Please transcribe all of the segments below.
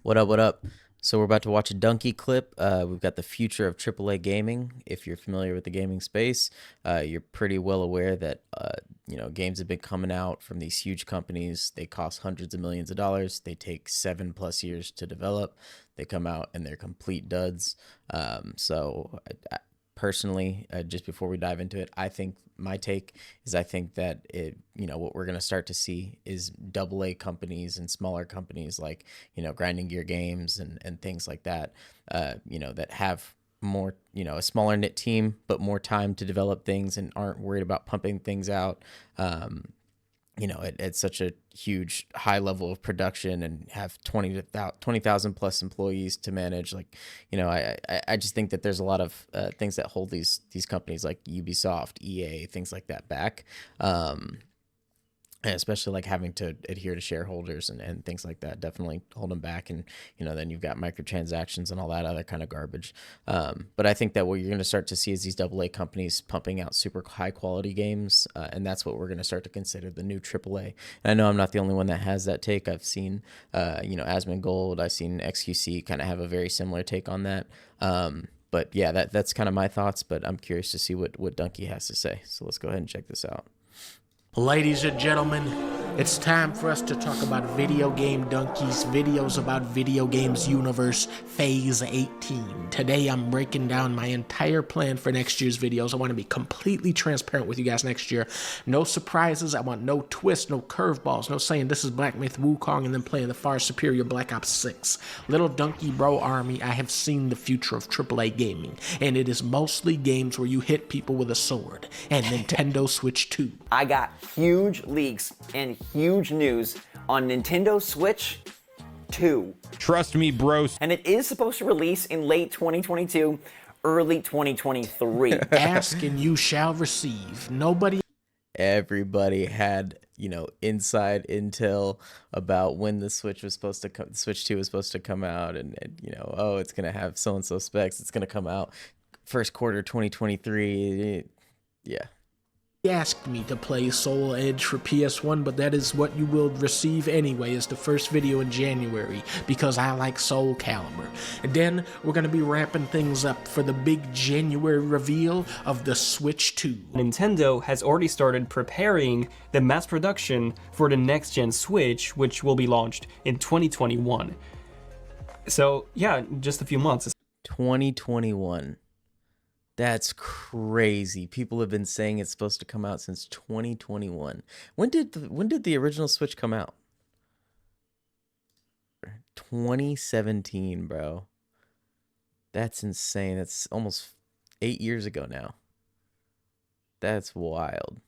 What up, what up? So we're about to watch a Dunkey clip. We've got the future of AAA gaming. If you're familiar with the gaming space, you're pretty well aware that, games have been coming out from these huge companies. They cost hundreds of millions of dollars. They take 7+ years to develop. They come out and they're complete duds. Personally, just before we dive into it, my take is I think that what we're going to start to see is AA companies and smaller companies like, Grinding Gear Games and things like that, that have more, a smaller knit team, but more time to develop things and aren't worried about pumping things out, at such a huge high level of production and have 20,000 plus employees to manage. I just think that there's a lot of things that hold these companies like Ubisoft, EA, things like that back. And especially like having to adhere to shareholders and things like that definitely hold them back. And, then you've got microtransactions and all that other kind of garbage. But I think that what you're going to start to see is these AA companies pumping out super high quality games. And that's what we're going to start to consider the new AAA. And I know I'm not the only one that has that take. I've seen, Asmongold, I've seen XQC kind of have a very similar take on that. But yeah, that's kind of my thoughts, but I'm curious to see what Dunkey has to say. So let's go ahead and check this out. Ladies and gentlemen, it's time for us to talk about Video Game Dunkey's videos about video games universe phase 18. Today I'm breaking down my entire plan for next year's videos. I want to be completely transparent with you guys next year. No surprises. I want no twists, no curveballs, no saying this is Black Myth Wukong and then playing the far superior Black Ops 6. Little Dunkey Bro Army, I have seen the future of AAA gaming, and it is mostly games where you hit people with a sword, and Nintendo Switch 2. I got huge leaks and huge news on Nintendo Switch 2. Trust me, bros. And it is supposed to release in late 2022, early 2023. Ask and you shall receive. Everybody had, inside intel about when the Switch was supposed to come, Switch 2 was supposed to come out, and it's going to have so-and-so specs. It's going to come out first quarter 2023. Yeah. Asked me to play Soul Edge for PS1, but that is what you will receive anyway as the first video in January, because I like Soul Calibur. And then we're going to be wrapping things up for the big January reveal of the Switch 2. Nintendo has already started preparing the mass production for the next-gen Switch, which will be launched in 2021. So yeah, just a few months. 2021. That's crazy. People have been saying it's supposed to come out since 2021. When did the original Switch come out? 2017, bro. That's insane. That's almost 8 years ago now. That's wild.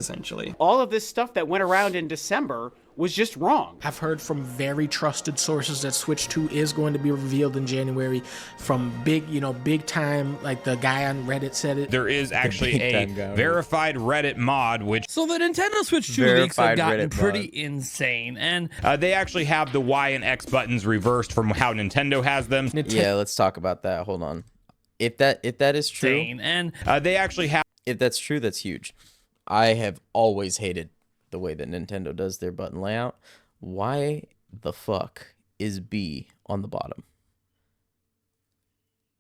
Essentially, all of this stuff that went around in December was just wrong. I've heard from very trusted sources that Switch 2 is going to be revealed in January from big time, like the guy on Reddit said it. There is actually a verified Reddit mod, which... So the Nintendo Switch 2 leaks have gotten pretty insane, and... they actually have the Y and X buttons reversed from how Nintendo has them. Yeah, let's talk about that. Hold on. If that is true... And they actually have... If that's true, that's huge. I have always hated the way that Nintendo does their button layout. Why the fuck is B on the bottom?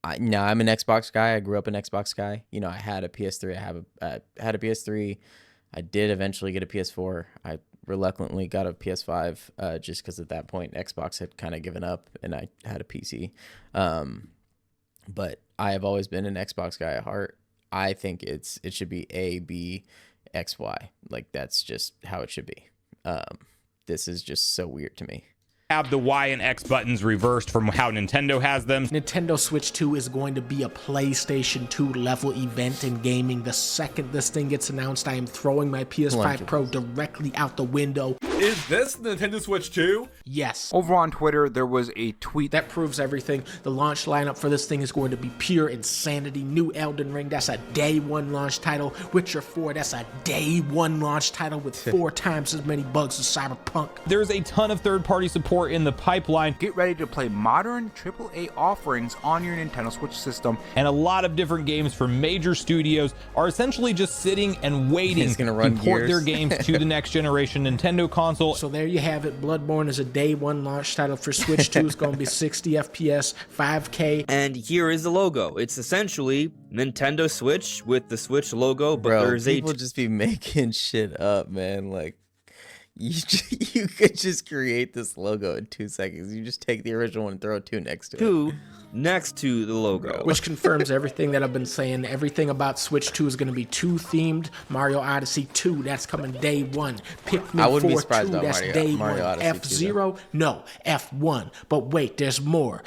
I'm an Xbox guy. I grew up an Xbox guy. I had a PS3. I had a PS3. I did eventually get a PS4. I reluctantly got a PS5 just because at that point Xbox had kind of given up and I had a PC. But I have always been an Xbox guy at heart. I think it should be A, B, X, Y. Like, that's just how it should be. This is just so weird to me. Have the Y and X buttons reversed from how Nintendo has them. Nintendo Switch 2 is going to be a PlayStation 2 level event in gaming. The second this thing gets announced, I am throwing my PS5 Pro directly out the window. Is this Nintendo Switch 2? Yes. Over on Twitter, there was a tweet that proves everything. The launch lineup for this thing is going to be pure insanity. New Elden Ring, that's a day one launch title. Witcher 4, that's a day one launch title with 4 times as many bugs as Cyberpunk. There's a ton of third-party support in the pipeline. Get ready to play modern AAA offerings on your Nintendo Switch system. And a lot of different games from major studios are essentially just sitting and waiting to port their games to the next generation Nintendo console. console. So there you have it. Bloodborne is a day one launch title for Switch 2. It's going to be 60 FPS, 5K. And here is the logo. It's essentially Nintendo Switch with the Switch logo, but Bro, there's people just be making shit up, man. Like, you could just create this logo in 2 seconds. You just take the original one and throw a 2 next to it. 2 next to the logo. Which confirms everything that I've been saying. Everything about Switch 2 is going to be 2 themed. Mario Odyssey 2, that's coming day one. Pikmin 4 2, that's day one. F-Zero, no, F1. But wait, there's more.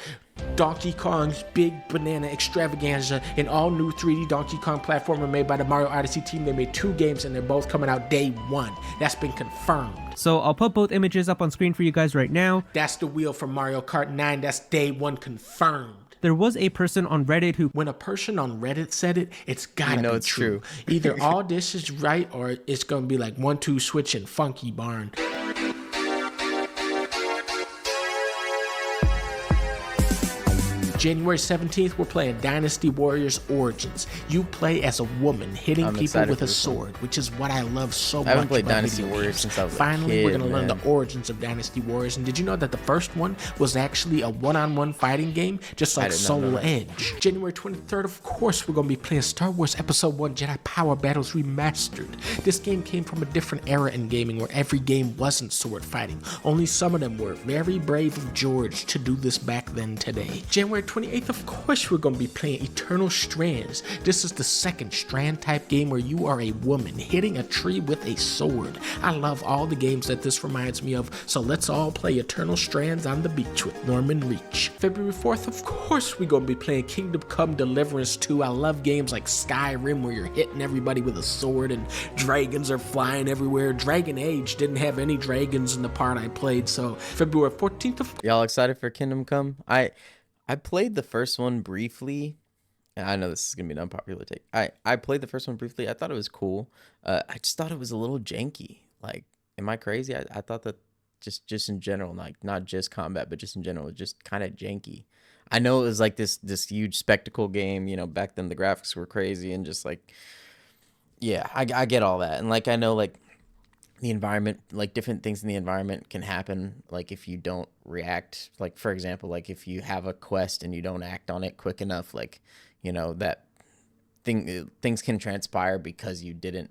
Donkey Kong's Big Banana Extravaganza, an all-new 3D Donkey Kong platformer made by the Mario Odyssey team. They made 2 games and they're both coming out day one. That's been confirmed. So I'll put both images up on screen for you guys right now. That's the wheel from Mario Kart 9. That's day one confirmed. There was a person on Reddit who... When a person on Reddit said it, it's gotta be true. Either all this is right or it's gonna be like 1-2 Switch and Funky Barn. January 17th, we're playing Dynasty Warriors Origins. You play as a woman hitting people with a sword, which is what I love so much. I haven't played Dynasty Warriors since I was a kid. Finally, we're going to learn the origins of Dynasty Warriors. And did you know that the first one was actually a one-on-one fighting game, just like Soul Edge? January 23rd, of course, we're going to be playing Star Wars Episode 1 Jedi Power Battles Remastered. This game came from a different era in gaming where every game wasn't sword fighting. Only some of them were. Very brave of George to do this back then today. January 28th, of course, we're going to be playing Eternal Strands. This is the second Strand type game where you are a woman hitting a tree with a sword. I love all the games that this reminds me of, so let's all play Eternal Strands on the beach with Norman Reach. February 4th, of course, we're going to be playing Kingdom Come Deliverance 2. I love games like Skyrim where you're hitting everybody with a sword and dragons are flying everywhere. Dragon Age didn't have any dragons in the part I played, so February 14th. Y'all excited for Kingdom Come? I played the first one briefly. I know this is gonna be an unpopular take. I played the first one briefly. I thought it was cool. I just thought it was a little janky. Like, am I crazy? I thought that just in general, like not just combat, but just in general, just kind of janky. I know it was like this huge spectacle game. You know, back then the graphics were crazy and just like, yeah, I get all that. And like I know like the environment, like different things in the environment can happen like if you don't react. Like for example, like if you have a quest and you don't act on it quick enough, like, you know, that things can transpire because you didn't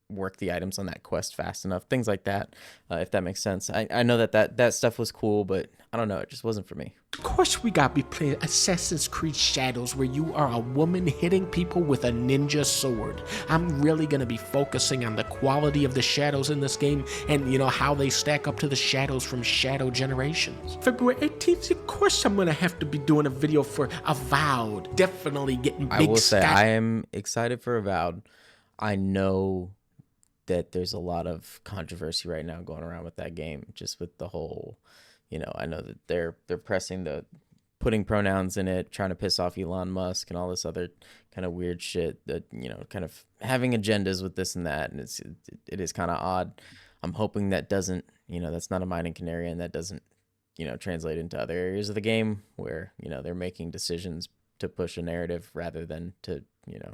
work the items on that quest fast enough, things like that, if that makes sense. I know that stuff was cool, but I don't know, it just wasn't for me. Of course, we gotta be playing Assassin's Creed Shadows, where you are a woman hitting people with a ninja sword. I'm really gonna be focusing on the quality of the shadows in this game and, you know, how they stack up to the shadows from Shadow Generations. February 18th, of course, I'm gonna have to be doing a video for Avowed. Definitely getting big. I will say, I am excited for Avowed. I know that there's a lot of controversy right now going around with that game, just with the whole, you know, I know that they're pressing putting pronouns in it, trying to piss off Elon Musk and all this other kind of weird shit that, you know, kind of having agendas with this and that. And it is kind of odd. I'm hoping that doesn't, you know, that's not a mining canary and that doesn't, you know, translate into other areas of the game where, you know, they're making decisions to push a narrative rather than to, you know,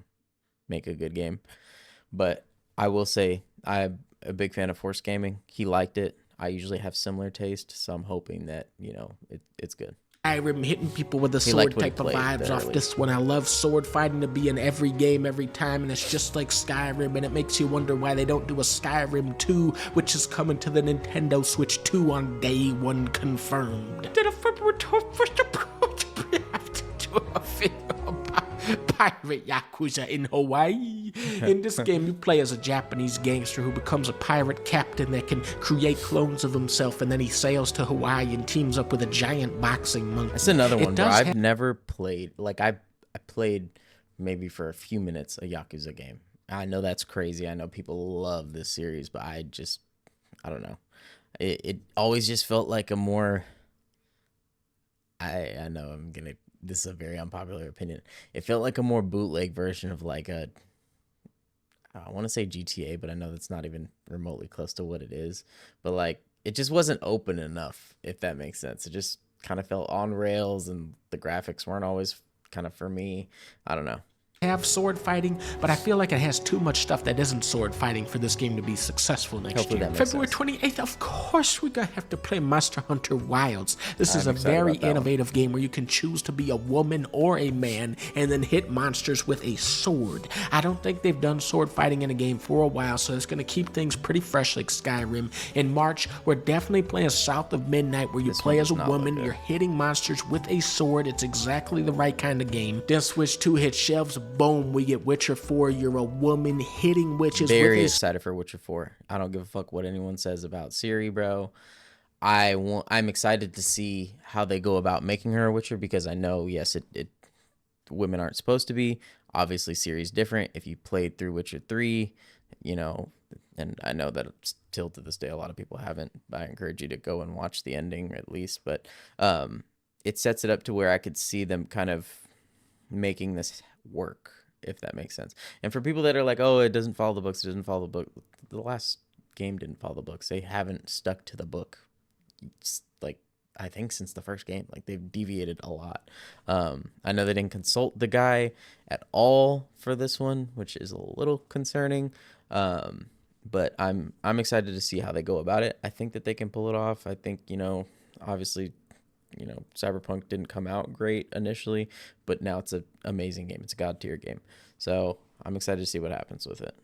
make a good game. But I will say I'm a big fan of Force Gaming. He liked it. I usually have similar taste, so I'm hoping that, you know, it's good. Skyrim hitting people with a sword type of vibes off this one. I love sword fighting to be in every game every time, and it's just like Skyrim, and it makes you wonder why they don't do a Skyrim 2, which is coming to the Nintendo Switch 2 on day one confirmed. Did a February 21st approach? We have to do a video about pirate Yakuza in Hawaii. In this game, you play as a Japanese gangster who becomes a pirate captain that can create clones of himself, and then he sails to Hawaii and teams up with a giant boxing monkey. That's another one, bro. I've never played, like I played maybe for a few minutes a Yakuza game. I know that's crazy. I know people love this series, but I don't know. It always just felt like a more, I know this is a very unpopular opinion. It felt like a more bootleg version of like I want to say GTA, but I know that's not even remotely close to what it is. But like, it just wasn't open enough, if that makes sense. It just kind of felt on rails and the graphics weren't always kind of for me. I don't know. have sword fighting, but I feel like it has too much stuff that isn't sword fighting for this game to be successful next year. February 28th, of course we're gonna have to play Monster Hunter Wilds. This is a very innovative game where you can choose to be a woman or a man and then hit monsters with a sword. I don't think they've done sword fighting in a game for a while, so it's gonna keep things pretty fresh like Skyrim. In March, we're definitely playing South of Midnight where you play as a woman, you're hitting monsters with a sword. It's exactly the right kind of game. Then Switch 2 hits shelves. Boom, we get Witcher 4. You're a woman hitting witches. Very excited for Witcher 4. I don't give a fuck what anyone says about Ciri, bro. I'm excited to see how they go about making her a Witcher, because I know, yes, women aren't supposed to be. Obviously, Ciri's different. If you played through Witcher 3, you know, and I know that still to this day a lot of people haven't. I encourage you to go and watch the ending at least, but it sets it up to where I could see them kind of making this work, if that makes sense. And for people that are like, oh, it doesn't follow the books, it doesn't follow the book, the last game didn't follow the books. They haven't stuck to the book, like, I think since the first game. Like, they've deviated a lot. I know they didn't consult the guy at all for this one, which is a little concerning, but I'm excited to see how they go about it. I think that they can pull it off. I think, you know, obviously, you know, Cyberpunk didn't come out great initially, but now it's an amazing game. It's a god tier game. So I'm excited to see what happens with it.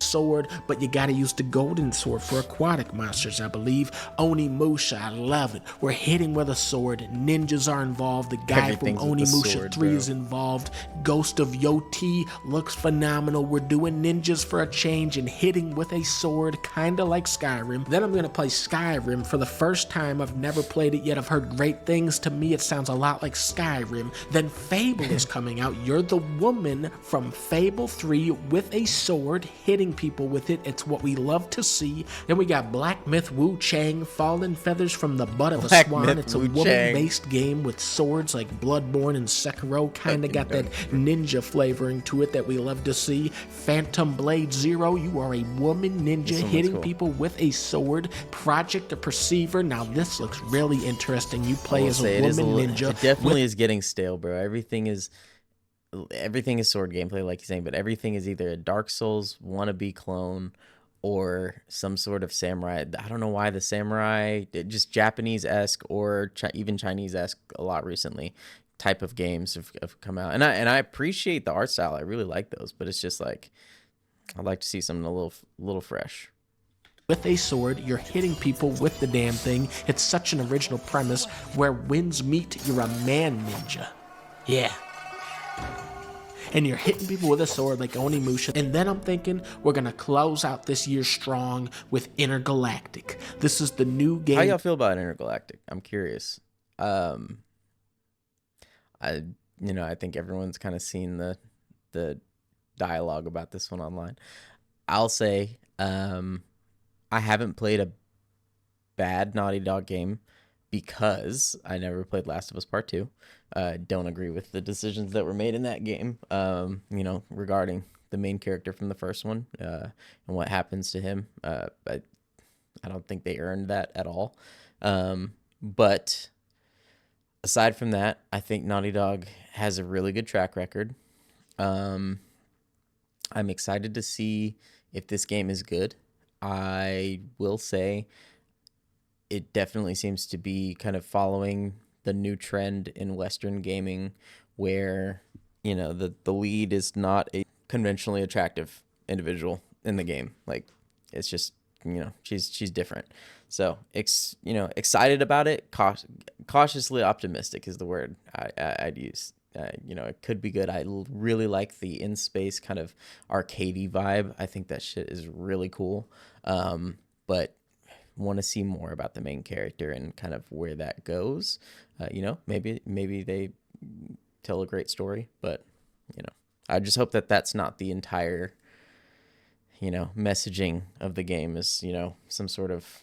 Sword, but you gotta use the golden sword for aquatic monsters, I believe. Onimusha, I love it. We're hitting with a sword. Ninjas are involved. The guy from Onimusha 3 is involved. Ghost of Yoti looks phenomenal. We're doing ninjas for a change and hitting with a sword, kinda like Skyrim. Then I'm gonna play Skyrim for the first time. I've never played it yet. I've heard great things. To me, it sounds a lot like Skyrim. Then Fable is coming out. You're the woman from Fable 3 with a sword, hitting people with it. It's what we love to see. Then we got Black Myth Wu Chang, Fallen Feathers from the Butt of a Swan. It's a woman-based game with swords like Bloodborne and Sekiro. Kind of got that ninja flavoring to it that we love to see. Phantom Blade Zero, you are a woman ninja hitting people with a sword. Project a Perceiver. Now this looks really interesting. You play as a woman ninja. It definitely is getting stale, bro. Everything is sword gameplay, like you're saying, but everything is either a Dark Souls wannabe clone or some sort of samurai. I don't know why the samurai, just Japanese-esque or even Chinese-esque a lot recently type of games have come out. And I appreciate the art style. I really like those, but it's just like, I'd like to see something a little fresh. With a sword, you're hitting people with the damn thing. It's such an original premise. Where winds meet, you're a man ninja. Yeah. And you're hitting people with a sword like Onimusha. And then I'm thinking we're going to close out this year strong with Intergalactic. This is the new game. How y'all feel about Intergalactic? I'm curious. I think everyone's kind of seen the dialogue about this one online. I'll say I haven't played a bad Naughty Dog game because I never played Last of Us Part 2. Don't agree with the decisions that were made in that game, regarding the main character from the first one and what happens to him. I don't think they earned that at all. But aside from that, I think Naughty Dog has a really good track record. I'm excited to see if this game is good. I will say it definitely seems to be kind of following the new trend in Western gaming where, you know, the lead is not a conventionally attractive individual in the game. Like, it's just, you know, she's different. So, excited about it. Cautiously optimistic is the word I'd use. It could be good. I really like the in-space kind of arcadey vibe. I think that shit is really cool. But want to see more about the main character and kind of where that goes. Maybe they tell a great story, but I just hope that that's not the entire messaging of the game is some sort of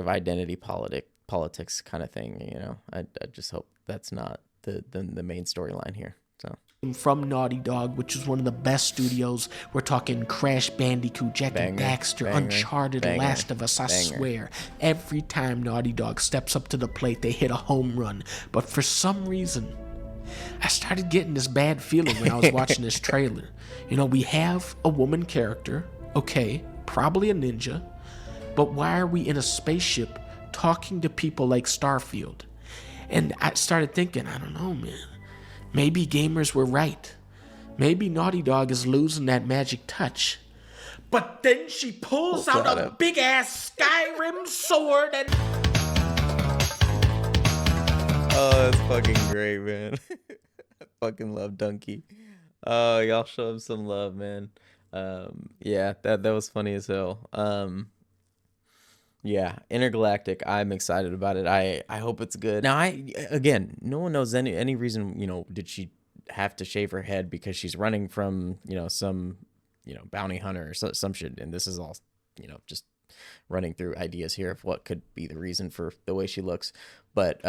identity politics kind of thing. I just hope that's not the main storyline here. So from Naughty Dog, which is one of the best studios. We're talking Crash Bandicoot, Jack and Daxter, Uncharted, Last of Us. I swear, every time Naughty Dog steps up to the plate, they hit a home run. But for some reason, I started getting this bad feeling when I was watching this trailer. You know, we have a woman character, okay, probably a ninja, but why are we in a spaceship talking to people like Starfield? And I started thinking, I don't know, man. Maybe gamers were right. Maybe Naughty Dog is losing that magic touch. But then she pulls out a big-ass Skyrim sword and... Oh, that's fucking great, man. I fucking love Dunkey. Oh, y'all show him some love, man. Yeah, that was funny as hell. Yeah, Intergalactic, I'm excited about it. I hope it's good. Now, again, no one knows any reason, you know, did she have to shave her head because she's running from, you know, some, you know, bounty hunter or some shit. And this is all, you know, just running through ideas here of what could be the reason for the way she looks. But,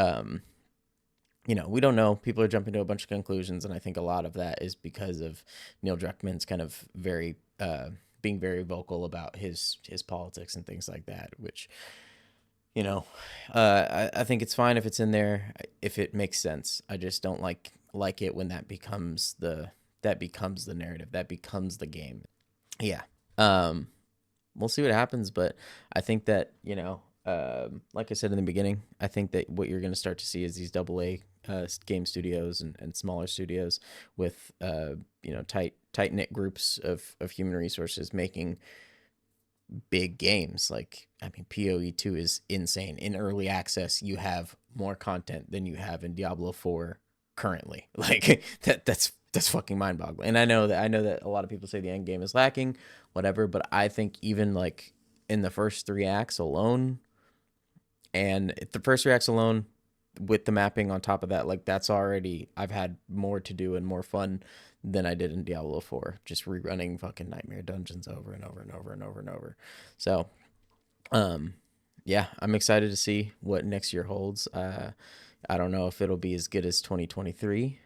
you know, we don't know. People are jumping to a bunch of conclusions. And I think a lot of that is because of Neil Druckmann's kind of being very vocal about his politics and things like that, which, you know, I think it's fine if it's in there, if it makes sense. I just don't like it when that becomes the narrative, that becomes the game. Yeah. We'll see what happens, but I think that, you know, like I said in the beginning, I think that what you're going to start to see is these AA game studios and smaller studios with, you know, tight-knit groups of human resources making big games. Like, I mean, PoE 2 is insane. In early access, you have more content than you have in Diablo 4 currently. Like, that's fucking mind-boggling. And I know that a lot of people say the end game is lacking, whatever, but I think even like in the first 3 acts alone, and the first 3 acts alone with the mapping on top of that, like, that's already, I've had more to do and more fun than I did in Diablo 4, just rerunning fucking Nightmare Dungeons over and over and over and over and over. So, yeah, I'm excited to see what next year holds. I don't know if it'll be as good as 2023.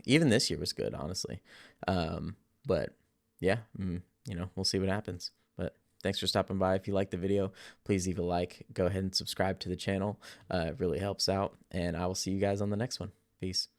Even this year was good, honestly. But yeah, you know, we'll see what happens. But thanks for stopping by. If you liked the video, please leave a like. Go ahead and subscribe to the channel. It really helps out. And I will see you guys on the next one. Peace.